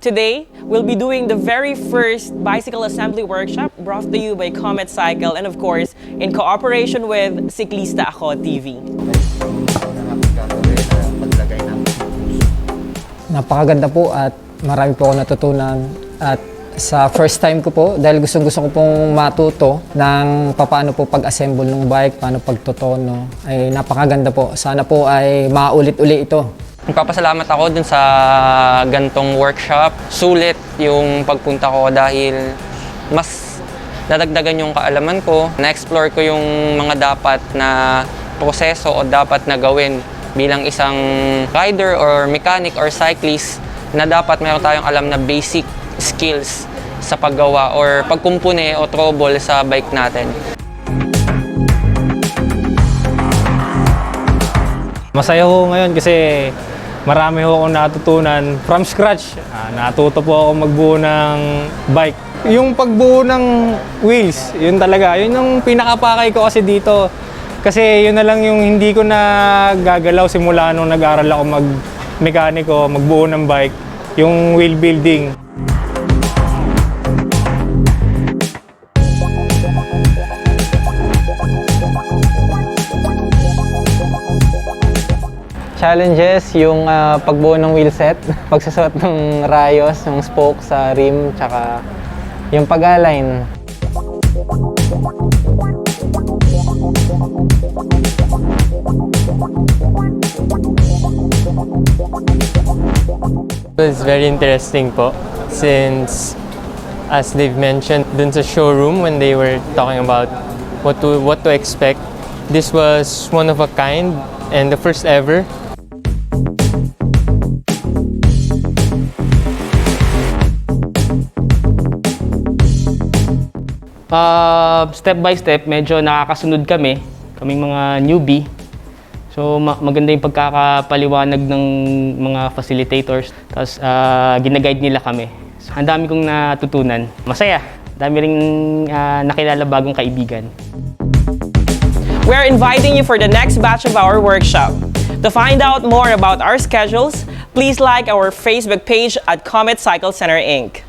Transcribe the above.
Today, we'll be doing the very first bicycle assembly workshop brought to you by Comet Cycle and of course, in cooperation with Siklista TV. Napakaganda po at marami po ako natutunan at sa first time ko po, dahil gusto ko pong matuto ng paano po pag-assemble ng bike, paano pagtotono, ay napakaganda po. Sana po ay maulit-uli ito. Nagpapasalamat ako dun sa gantong workshop. Sulit yung pagpunta ko dahil mas nadagdagan yung kaalaman ko. Na-explore ko yung mga dapat na proseso o dapat na gawin bilang isang rider or mechanic or cyclist na dapat meron tayong alam na basic skills sa paggawa or pagkumpune o trouble sa bike natin. Masaya ko ngayon kasi marami ho akong natutunan from scratch. Natuto po ako magbuo ng bike. Yung pagbuo ng wheels, yun talaga. Yun yung pinakapakay ko kasi dito. Kasi yun na lang yung hindi ko na gagalaw simula nung nag-aral ako mag-mekaniko, magbuo ng bike. Yung wheel building. Challenges, yung pagbuo ng wheel set, pagsusot ng rayos, ng spoke sa rim, tsaka yung pag-align. It's very interesting po since as they've mentioned dun sa showroom when they were talking about what to expect, this was one of a kind and the first ever. Step by step, medyo nakakasunod kaming mga newbie. So maganda yung pagkakapaliwanag ng mga facilitators. Tapos ginaguide nila kami. So, ang dami kong natutunan. Masaya. Dami ring nakilala bagong kaibigan. We're inviting you for the next batch of our workshop. To find out more about our schedules, please like our Facebook page at Comet Cycle Center Inc.